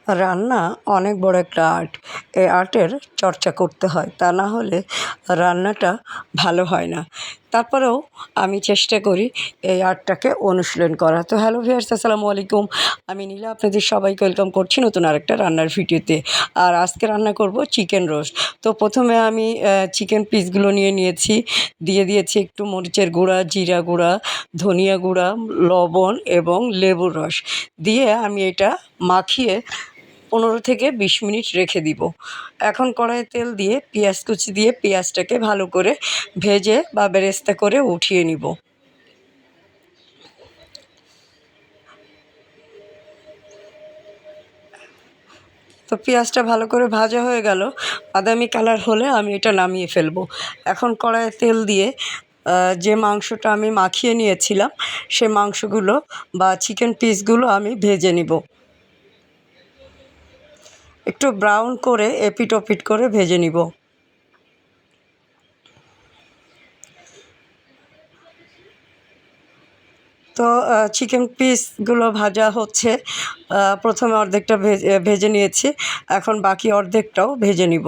রান্না অনেক বড় একটা আর্ট। এই আর্টের চর্চা করতে হয়, তা না হলে রান্নাটা ভালো হয় না। তারপরেও আমি চেষ্টা করি এই আর্টটাকে অনুশীলন করা। তো হ্যালো ভিউয়ার্স, আসসালামু আলাইকুম। আমি নীলা আপনাদের সবাইকে ওয়েলকাম করছি নতুন আরেকটা রান্নার ভিডিওতে। আর আজকে রান্না করব চিকেন রোস্ট। তো প্রথমে আমি চিকেন পিসগুলো নিয়েছি, দিয়ে দিয়েছি একটু মরিচের গুঁড়া, জিরা গুঁড়া, ধনিয়া গুঁড়া, লবণ এবং লেবুর রস দিয়ে আমি এটা মাখিয়ে 15 থেকে 20 মিনিট রেখে দিব। এখন কড়াইয়ে তেল দিয়ে পেঁয়াজ কুচি দিয়ে পেঁয়াজটাকে ভালো করে ভেজে বা বেরেস্তা করে উঠিয়ে নিব। তো পেঁয়াজটা ভালো করে ভাজা হয়ে গেল, বাদামি কালার হলে আমি এটা নামিয়ে ফেলবো। এখন কড়াইয়ে তেল দিয়ে যে মাংসটা আমি মাখিয়ে নিয়েছিলাম সে মাংসগুলো বা চিকেন পিসগুলো আমি ভেজে নিব। একটু ব্রাউন করে এপিট ওপিট করে ভেজে নিব। তো চিকেন পিসগুলো ভাজা হচ্ছে। প্রথমে অর্ধেকটা ভেজে নিয়েছি, এখন বাকি অর্ধেকটাও ভেজে নিব।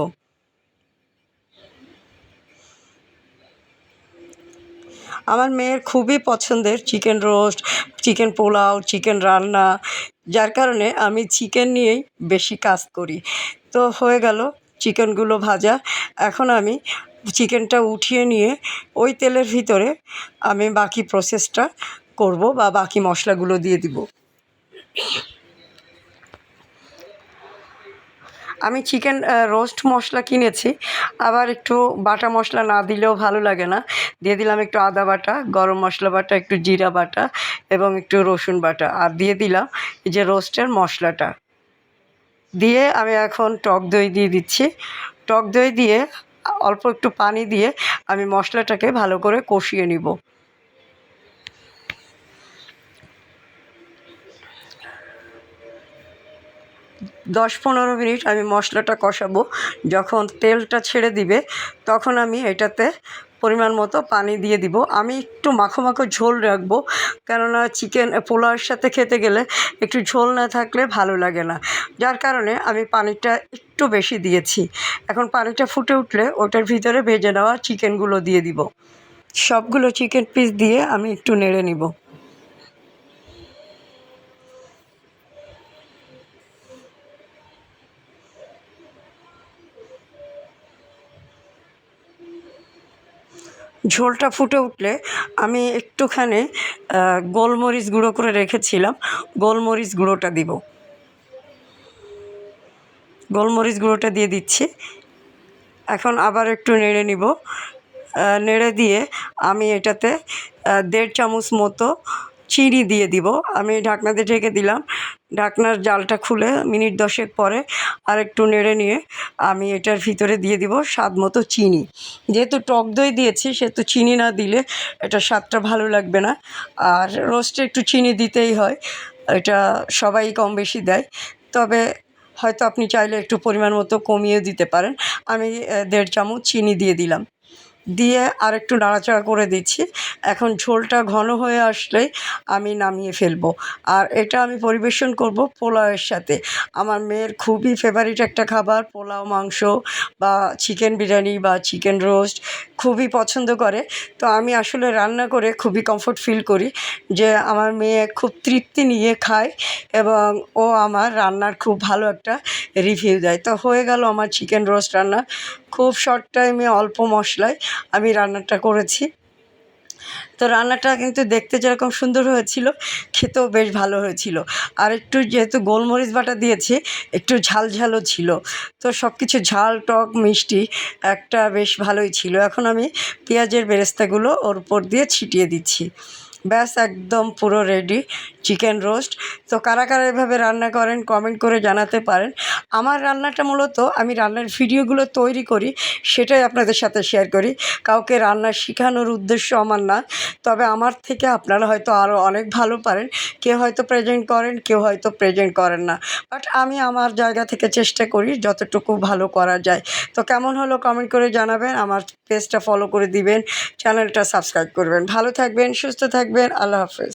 আমার মেয়ের খুবই পছন্দের chicken roast, chicken pulao, chicken রান্না, যার কারণে আমি চিকেন নিয়েই বেশি কাজ করি। তো হয়ে গেল চিকেনগুলো ভাজা। এখন আমি চিকেনটা উঠিয়ে নিয়ে ওই তেলের ভিতরে আমি বাকি প্রসেসটা করব বা বাকি মশলাগুলো দিয়ে দিব। আমি চিকেন রোস্ট মশলা কিনেছি, আবার একটু বাটা মশলা না দিলেও ভালো লাগে না। দিয়ে দিলাম একটু আদা বাটা, গরম মশলা বাটা, একটু জিরা বাটা এবং একটু রসুন বাটা, আর দিয়ে দিলাম এই যে রোস্টের মশলাটা। দিয়ে আমি এখন টক দই দিয়ে দিচ্ছি। টক দই দিয়ে অল্প একটু পানি দিয়ে আমি মশলাটাকে ভালো করে কষিয়ে নিব। 10-15 মিনিট আমি মশলাটা কষাবো। যখন তেলটা ছেড়ে দিবে তখন আমি এটাতে পরিমাণ মতো পানি দিয়ে দিব। আমি একটু মাখো মাখো ঝোল রাখবো, কেননা চিকেন পোলাওয়ের সাথে খেতে গেলে একটু ঝোল না থাকলে ভালো লাগে না, যার কারণে আমি পানিটা একটু বেশি দিয়েছি। এখন পানিটা ফুটে উঠলে ওটার ভিতরে ভেজে নেওয়া চিকেনগুলো দিয়ে দিব। সবগুলো চিকেন পিস দিয়ে আমি একটু নেড়ে নিব। ঝোলটা ফুটে উঠলে আমি একটুখানি গোলমরিচ গুঁড়ো করে রেখেছিলাম, গোলমরিচ গুঁড়োটা দিব। গোলমরিচ গুঁড়োটা দিয়ে দিচ্ছি। এখন আবার একটু নেড়ে নিব। নেড়ে দিয়ে আমি এটাতে 1.5 চামচ মতো চিনি দিয়ে দিব। আমি ঢাকনা দিয়ে ঢেকে দিলাম। ঢাকনার জালটা খুলে মিনিট 10 পরে আর একটু নেড়ে নিয়ে আমি এটার ভিতরে দিয়ে দিব স্বাদ মতো চিনি। যেহেতু টক দই দিয়েছি সেহেতু চিনি না দিলে এটা স্বাদটা ভালো লাগবে না। আর রোস্টে একটু চিনি দিতেই হয়, এটা সবাই কম বেশি দেয়, তবে হয়তো আপনি চাইলে একটু পরিমাণ মতো কমিয়ে দিতে পারেন। আমি 1.5 চামচ চিনি দিয়ে দিলাম, দিয়ে আর একটু নাড়াচাড়া করে দিচ্ছি। এখন ঝোলটা ঘন হয়ে আসলেই আমি নামিয়ে ফেলবো। আর এটা আমি পরিবেশন করব পোলাওয়ের সাথে। আমার মেয়ের খুবই ফেভারিট একটা খাবার পোলাও, মাংস বা চিকেন বিরিয়ানি বা চিকেন রোস্ট খুবই পছন্দ করে। তো আমি আসলে রান্না করে খুবই কমফোর্ট ফিল করি যে আমার মেয়ে খুব তৃপ্তি নিয়ে খায় এবং ও আমার রান্নার খুব ভালো একটা রিভিউ দেয়। তো হয়ে গেল আমার চিকেন রোস্ট রান্না। খুব শর্ট টাইমে অল্প মশলায় আমি রান্নাটা করেছি। তো রান্নাটা কিন্তু দেখতে যেরকম সুন্দর হয়েছিল, খেতেও বেশ ভালো হয়েছিল। আর একটু যেহেতু গোলমরিচ বাটা দিয়েছি, একটু ঝাল ঝালও ছিল। তো সব কিছু ঝাল, টক, মিষ্টি একটা বেশ ভালোই ছিল। এখন আমি পেঁয়াজের বেরেস্তাগুলো ওর উপর দিয়ে ছিটিয়ে দিচ্ছি। ব্যাস, একদম পুরো রেডি চিকেন রোস্ট। তো কারা কারা এভাবে রান্না করেন কমেন্ট করে জানাতে পারেন। আমার রান্নাটা মূলত আমি রান্নার ভিডিওগুলো তৈরি করি, সেটাই আপনাদের সাথে শেয়ার করি। কাউকে রান্না শেখানোর উদ্দেশ্য আমার না, তবে আমার থেকে আপনারা হয়তো আরও অনেক ভালো পারেন। কেউ হয়তো প্রেজেন্ট করেন, কেউ হয়তো প্রেজেন্ট করেন না, বাট আমি আমার জায়গা থেকে চেষ্টা করি যতটুকু ভালো করা যায়। তো কেমন হলো কমেন্ট করে জানাবেন, আমার পেজটা ফলো করে দিবেন, চ্যানেলটা সাবস্ক্রাইব করবেন। ভালো থাকবেন, সুস্থ থাকবেন, আল্লাহ হাফেজ।